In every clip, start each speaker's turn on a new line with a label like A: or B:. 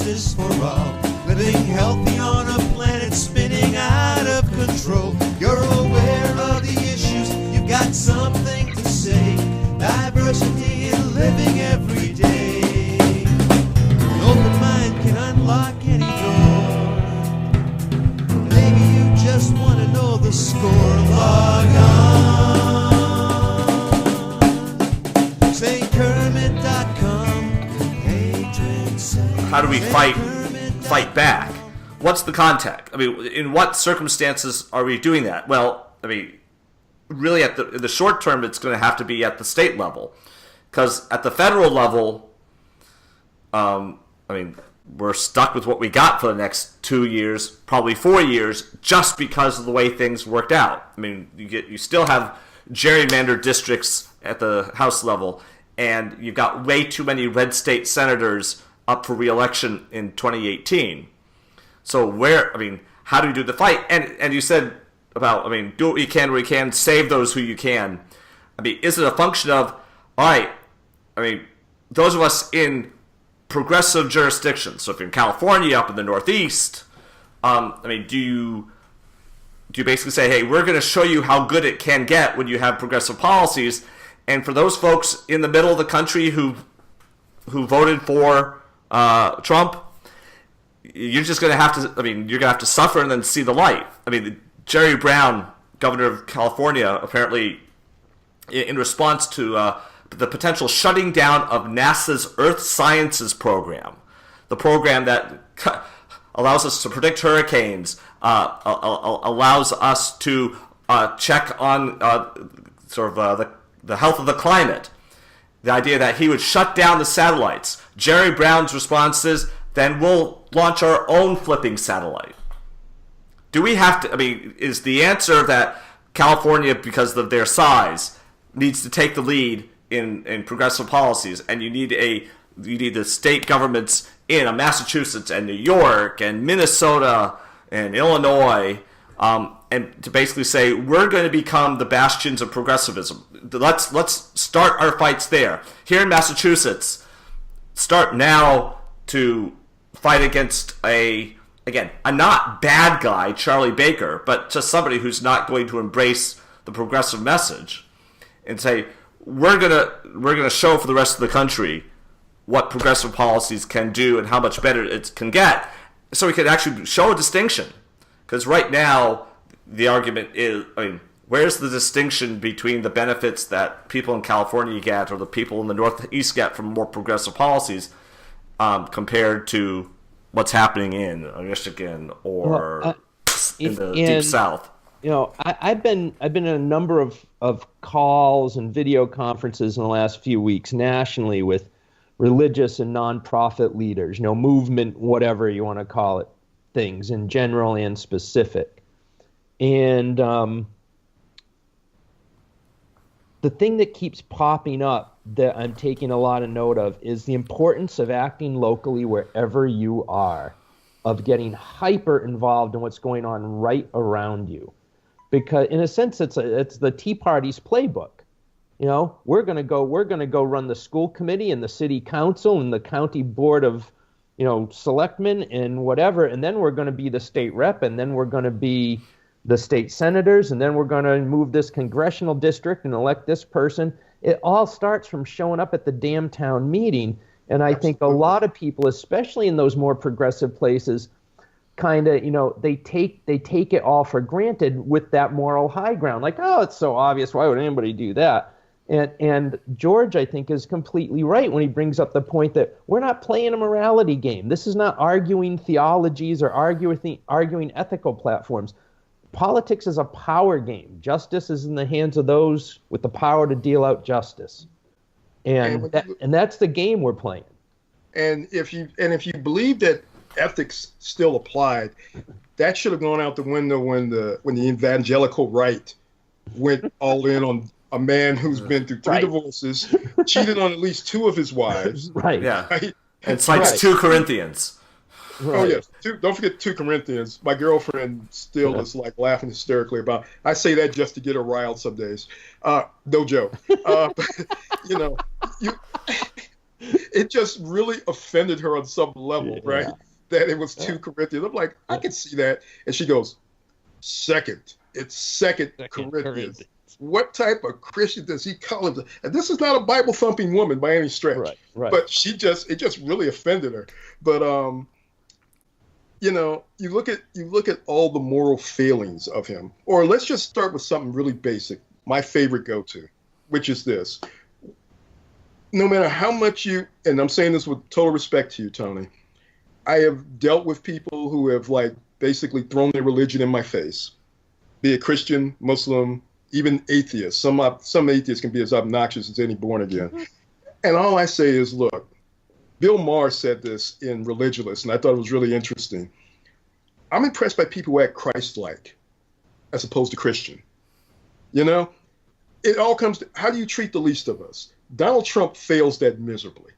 A: justice for all, living healthy on a planet spinning out of control. You're aware of the issues, you've got something to say. Diversity in living every day. An open mind can unlock any door. Maybe you just want to know the score. Log on. Saint Kermit.com.
B: How do we fight back? What's the contact? I mean, in what circumstances are we doing that? Well, I mean, really, in the short term, it's going to have to be at the state level, because at the federal level, I mean, we're stuck with what we got for the next 2 years, probably 4 years, just because of the way things worked out. I mean, you still have gerrymandered districts at the House level, and you've got way too many red state senators up for re-election in 2018. So how do you do the fight? And you said about, do what you can where you can, save those who you can. Is it a function of, all right, those of us in progressive jurisdictions, so if you're in California, up in the Northeast, do you basically say, hey, we're going to show you how good it can get when you have progressive policies, and for those folks in the middle of the country who voted for Trump, you're just going to have to, you're going to have to suffer and then see the light. Jerry Brown, governor of California, apparently, in response to the potential shutting down of NASA's Earth Sciences program, the program that allows us to predict hurricanes, allows us to check on the health of the climate, the idea that he would shut down the satellites. Jerry Brown's response is, then we'll launch our own flipping satellite. Do we have to, is the answer that California, because of their size, needs to take the lead in progressive policies, and you need the state governments in Massachusetts and New York and Minnesota and Illinois, and to basically say, we're going to become the bastions of progressivism. Let's start our fights there. Here in Massachusetts, start now to fight against a not bad guy, Charlie Baker, but just somebody who's not going to embrace the progressive message, and say, we're gonna show for the rest of the country what progressive policies can do and how much better it can get, so we can actually show a distinction. Because right now, the argument is, where's the distinction between the benefits that people in California get or the people in the Northeast get from more progressive policies compared to what's happening in Michigan or in the Deep South?
C: I've been in a number of calls and video conferences in the last few weeks nationally with religious and nonprofit leaders, movement, whatever you want to call it, things in general and specific. And the thing that keeps popping up that I'm taking a lot of note of is the importance of acting locally wherever you are, of getting hyper involved in what's going on right around you. Because in a sense, it's the Tea Party's playbook. We're going to go run the school committee and the city council and the county board of, selectmen and whatever, and then we're going to be the state rep, and then we're going to be the state senators, and then we're going to move this congressional district and elect this person. It all starts from showing up at the damn town meeting, and I think a lot of people, especially in those more progressive places, kind of, they take it all for granted with that moral high ground. Like, oh, it's so obvious. Why would anybody do that? And George, I think, is completely right when he brings up the point that we're not playing a morality game. This is not arguing theologies or arguing ethical platforms. Politics is a power game. Justice is in the hands of those with the power to deal out justice. And that's the game we're playing. And if you believe that ethics still applied, that should have gone out the window when the evangelical right went all in on a man who's been through three divorces, cheated on at least two of his wives. Right.
B: Yeah. Right? And cites 2 Corinthians.
D: Right. Oh, yes. Don't forget 2 Corinthians. My girlfriend still is like laughing hysterically about it. I say that just to get her riled some days. No joke. But, it just really offended her on some level, right? That it was 2 Corinthians. I'm like, I can see that. And she goes, it's second Corinthians. What type of Christian does he call him? And this is not a Bible thumping woman by any stretch.
C: Right.
D: But it just really offended her. But you look at all the moral failings of him. Or let's just start with something really basic. My favorite go-to, which is this. No matter how much and I'm saying this with total respect to you, Tony, I have dealt with people who have basically thrown their religion in my face, be it Christian, Muslim, even atheists. Some atheists can be as obnoxious as any born again. And all I say is, look, Bill Maher said this in Religulous, and I thought it was really interesting. I'm impressed by people who act Christ-like as opposed to Christian. It all comes to, how do you treat the least of us? Donald Trump fails that miserably.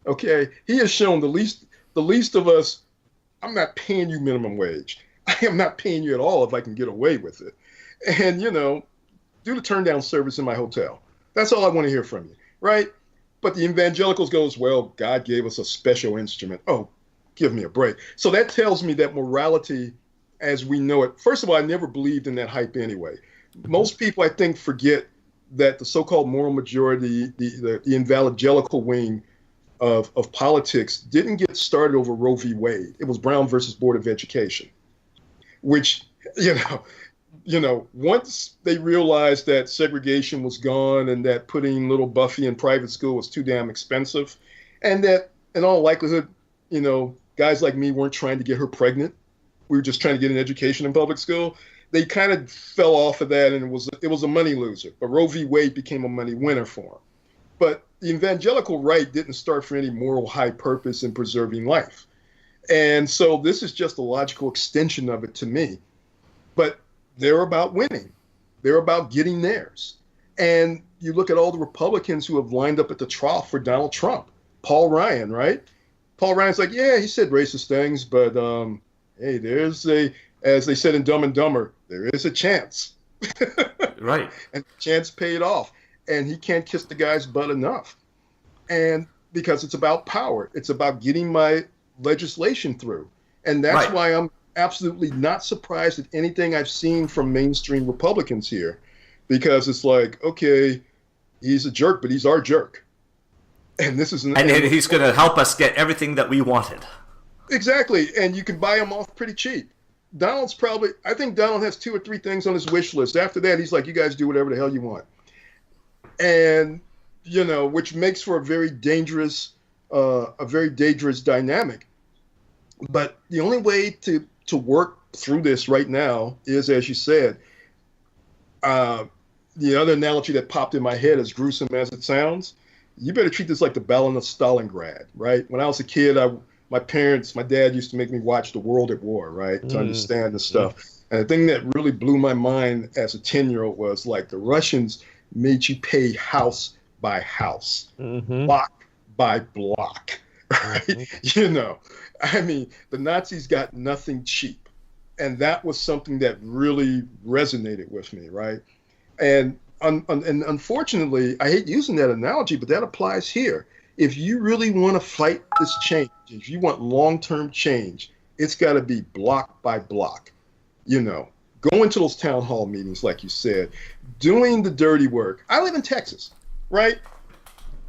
D: Okay? He has shown the least of us, I'm not paying you minimum wage. I am not paying you at all if I can get away with it. And, do the turn down service in my hotel. That's all I want to hear from you, right? But the evangelicals goes, well, God gave us a special instrument. Oh, give me a break. So that tells me that morality as we know it, first of all, I never believed in that hype anyway. Most people, I think, forget that the so-called moral majority, the evangelical wing of politics didn't get started over Roe v. Wade. It was Brown versus Board of Education, which, once they realized that segregation was gone and that putting little Buffy in private school was too damn expensive, and that in all likelihood, guys like me weren't trying to get her pregnant. We were just trying to get an education in public school. They kind of fell off of that, and it was a money loser. But Roe v. Wade became a money winner for them. But the evangelical right didn't start for any moral high purpose in preserving life. And so this is just a logical extension of it to me. But they're about winning. They're about getting theirs. And you look at all the Republicans who have lined up at the trough for Donald Trump. Paul Ryan, right? Paul Ryan's like, yeah, he said racist things, but hey, as they said in Dumb and Dumber, there is a chance.
B: Right.
D: And the chance paid off. And he can't kiss the guy's butt enough. And because it's about power. It's about getting my legislation through. And that's why I'm absolutely not surprised at anything I've seen from mainstream Republicans here. Because it's like, okay, he's a jerk, but he's our jerk. And this is
B: and he's going to help us get everything that we wanted.
D: Exactly. And you can buy him off pretty cheap. I think Donald has 2 or 3 things on his wish list. After that, he's like, you guys do whatever the hell you want. And, which makes for a very dangerous dynamic. But the only way to work through this right now is, as you said, the other analogy that popped in my head, as gruesome as it sounds, you better treat this like the Battle of Stalingrad, right? When I was a kid, my dad used to make me watch The World at War, right, to understand the stuff. And the thing that really blew my mind as a 10-year-old was the Russians made you pay house by house, block by block, right? The Nazis got nothing cheap. And that was something that really resonated with me, right? And unfortunately, I hate using that analogy, but that applies here. If you really want to fight this change, if you want long-term change, it's got to be block by block. Going to those town hall meetings, like you said, doing the dirty work. I live in Texas, right?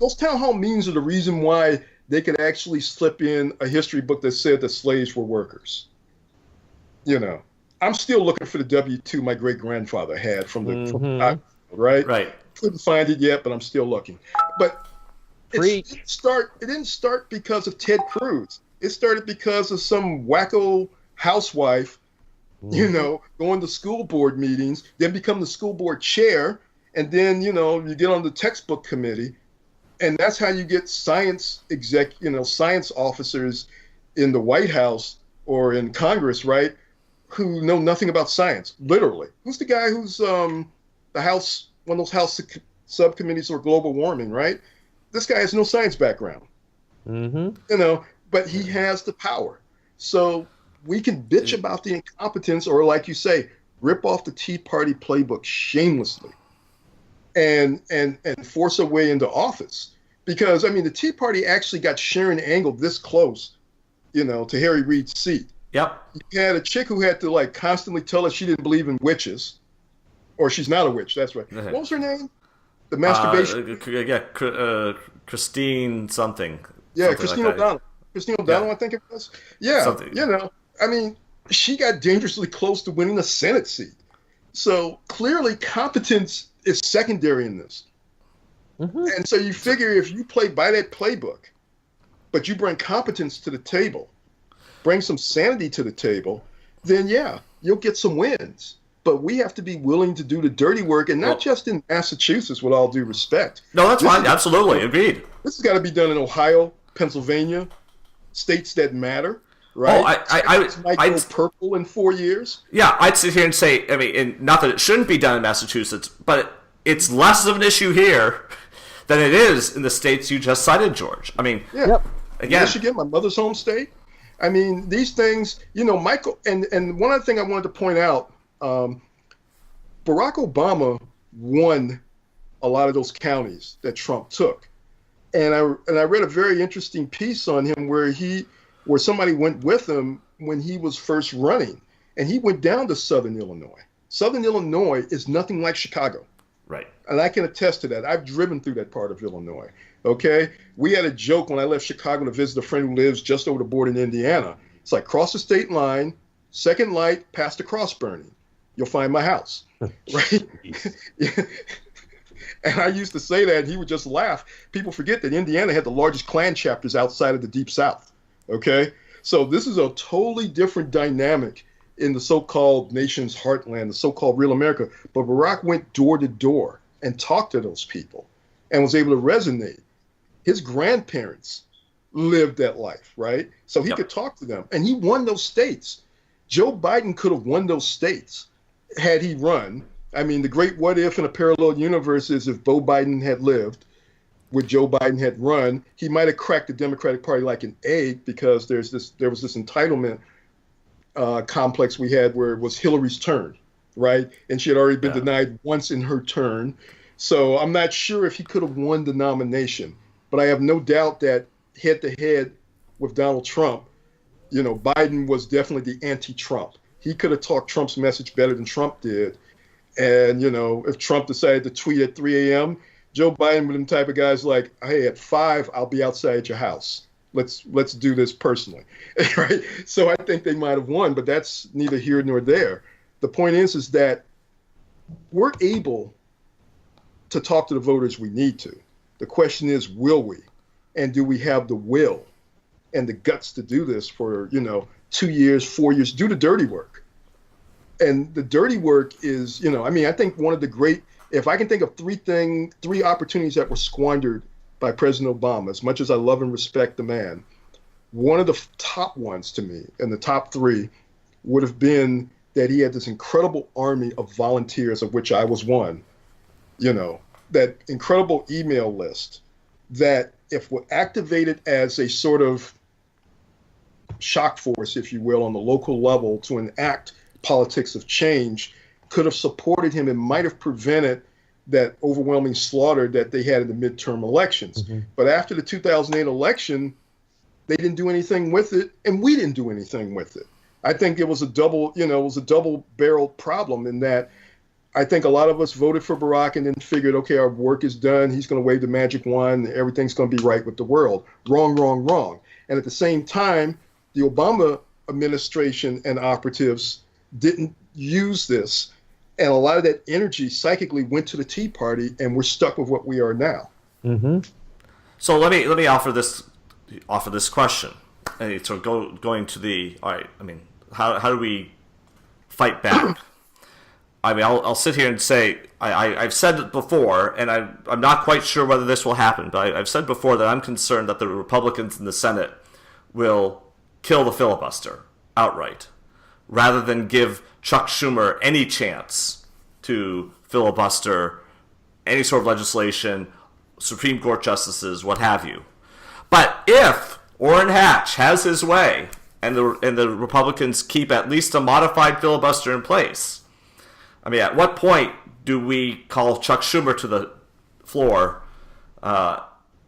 D: Those town hall meetings are the reason why they could actually slip in a history book that said that slaves were workers. I'm still looking for the W-2 my great-grandfather had from the right? Right. Couldn't find it yet, but I'm still looking. But it didn't start because of Ted Cruz. It started because of some wacko housewife, going to school board meetings, then become the school board chair, and then, you get on the textbook committee, and that's how you get science officers in the White House or in Congress, right, who know nothing about science, literally. Who's the guy who's one of those House subcommittees for global warming, right? This guy has no science background, but he has the power. So we can bitch about the incompetence, or like you say, rip off the Tea Party playbook shamelessly and force our way into office. Because, I mean, the Tea Party actually got Sharon angled this close, to Harry Reid's seat.
B: Yep.
D: You had a chick who had to, like, constantly tell us she didn't believe in witches. Or she's not a witch, that's right. What was her name? The masturbation?
B: Christine something.
D: Yeah,
B: something
D: Christine
B: like
D: O'Donnell. Christine O'Donnell, I think it was. Yeah,
B: something.
D: I mean, she got dangerously close to winning a Senate seat. So clearly competence is secondary in this. Mm-hmm. And so you figure if you play by that playbook, but you bring competence to the table, bring some sanity to the table, then yeah, you'll get some wins. But we have to be willing to do the dirty work, and not just in Massachusetts, with all due respect.
B: No, that's fine. Absolutely. Agreed.
D: This has got to be done in Ohio, Pennsylvania, states that matter, right?
B: I
D: go purple in 4 years.
B: Yeah, I'd sit here and say, I mean, and not that it shouldn't be done in Massachusetts, but it's less of an issue here than it is in the states you just cited, George. I mean, again,
D: Michigan, my mother's home state. I mean, these things, Michael, and one other thing I wanted to point out, Barack Obama won a lot of those counties that Trump took. And I read a very interesting piece on him where somebody went with him when he was first running, and he went down to Southern Illinois. Southern Illinois is nothing like Chicago.
B: Right.
D: And I can attest to that. I've driven through that part of Illinois. Okay. We had a joke when I left Chicago to visit a friend who lives just over the border in Indiana. It's like cross the state line, second light, past the cross burning. You'll find my house. Right. And I used to say that, and he would just laugh. People forget that Indiana had the largest Klan chapters outside of the Deep South. Okay. So this is a totally different dynamic in the so-called nation's heartland, the so-called real America. But Barack went door to door and talked to those people and was able to resonate. His grandparents lived that life, right? So he could talk to them, and he won those states. Joe Biden could have won those states had he run. I mean, the great what if in a parallel universe is if Beau Biden had lived, would Joe Biden had run, he might have cracked the Democratic Party like an egg, because there was this entitlement complex we had where it was Hillary's turn, right? And she had already been denied once in her turn. So I'm not sure if he could have won the nomination, but I have no doubt that head to head with Donald Trump, Biden was definitely the anti-Trump. He could have talked Trump's message better than Trump did. And, if Trump decided to tweet at 3 a.m., Joe Biden was the type of guys like, hey, at 5, I'll be outside your house. Let's do this personally, right? So I think they might have won, but that's neither here nor there. The point is that we're able to talk to the voters we need to. The question is, will we? And do we have the will and the guts to do this for, 2 years, 4 years, do the dirty work. And the dirty work is, I think one of the great, if I can think of three opportunities that were squandered by President Obama, as much as I love and respect the man, one of the top ones to me, and the top three, would have been that he had this incredible army of volunteers, of which I was one, that incredible email list that if were activated as a sort of shock force, if you will, on the local level to enact politics of change, could have supported him and might have prevented that overwhelming slaughter that they had in the midterm elections. Mm-hmm. But after the 2008 election, they didn't do anything with it, and we didn't do anything with it. I think it was a double-barreled problem in that I think a lot of us voted for Barack and then figured, okay, our work is done. He's going to wave the magic wand. Everything's going to be right with the world. Wrong, wrong, wrong. And at the same time, the Obama administration and operatives didn't use this. And a lot of that energy psychically went to the Tea Party, and we're stuck with what we are now.
C: Mm-hmm.
B: So let me offer this question. And so going to the, all right, I mean, how do we fight back? I mean, I'll sit here and say, I've said it before, and I'm not quite sure whether this will happen, but I've said before that I'm concerned that the Republicans in the Senate will kill the filibuster outright, rather than give Chuck Schumer any chance to filibuster any sort of legislation, Supreme Court justices, what have you. But if Orrin Hatch has his way, and the Republicans keep at least a modified filibuster in place, I mean, at what point do we call Chuck Schumer to the floor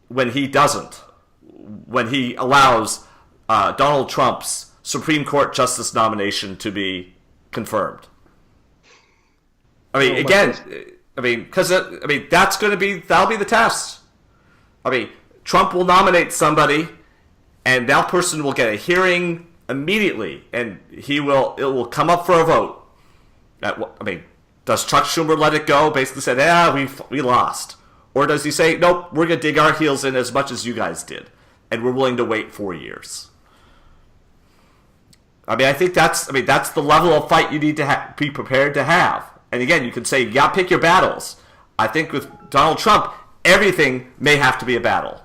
B: when he doesn't, when he allows Donald Trump's Supreme Court justice nomination to be confirmed. I mean, that'll be the test. I mean, Trump will nominate somebody, and that person will get a hearing immediately, and it will come up for a vote. Does Chuck Schumer let it go? Basically said, we lost. Or does he say, nope, we're going to dig our heels in as much as you guys did, and we're willing to wait 4 years? I think that's the level of fight you need to be prepared to have. And again, you can say, you got to pick your battles. I think with Donald Trump, everything may have to be a battle.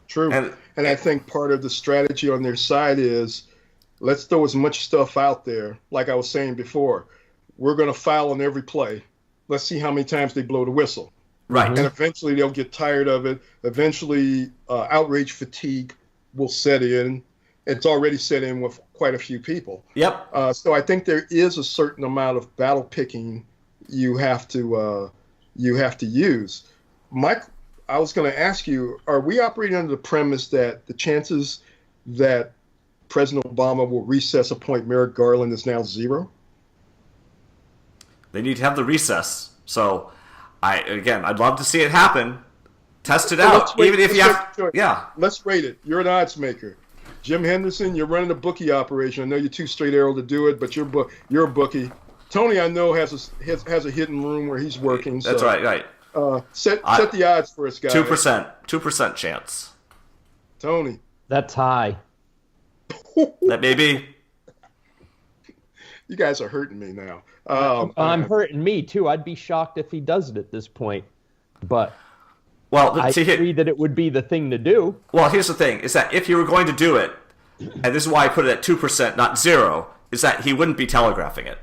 D: True. And I think part of the strategy on their side is, let's throw as much stuff out there. Like I was saying before, we're going to foul on every play. Let's see how many times they blow the whistle.
B: Right.
D: And eventually they'll get tired of it. Eventually outrage fatigue will set in. It's already set in with quite a few people.
B: Yep.
D: So I think there is a certain amount of battle picking you have to use. Mike, I was going to ask you, are we operating under the premise that the chances that President Obama will recess appoint Merrick Garland is now zero?
B: They need to have the recess. So, I'd love to see it happen. Test it out.
D: Let's rate it. You're an odds maker. Jim Henderson, you're running a bookie operation. I know you're too straight arrow to do it, but you're a bookie. Tony, I know, has a hidden room where he's working.
B: That's right.
D: Set the odds for us, guys.
B: 2% chance.
D: Tony.
C: That's high.
B: That may be.
D: You guys are hurting me now.
C: I'm hurting me too. I'd be shocked if he does it at this point, but I agree that it would be the thing to do.
B: Well, here's the thing: is that if you were going to do it, and this is why I put it at 2%, not 0, is that he wouldn't be telegraphing it.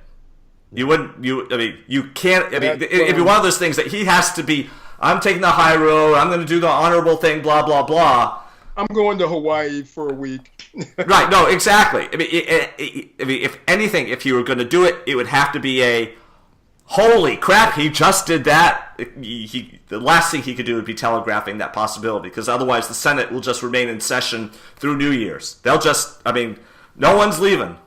B: You wouldn't. You can't. It'd be one of those things that he has to be. I'm taking the high road. I'm going to do the honorable thing. Blah blah blah.
D: I'm going to Hawaii for a week.
B: Right. No. Exactly. If anything, if you were going to do it, it would have to be a holy crap. He just did that. The last thing he could do would be telegraphing that possibility, because otherwise the Senate will just remain in session through New Year's. They'll just. No one's leaving.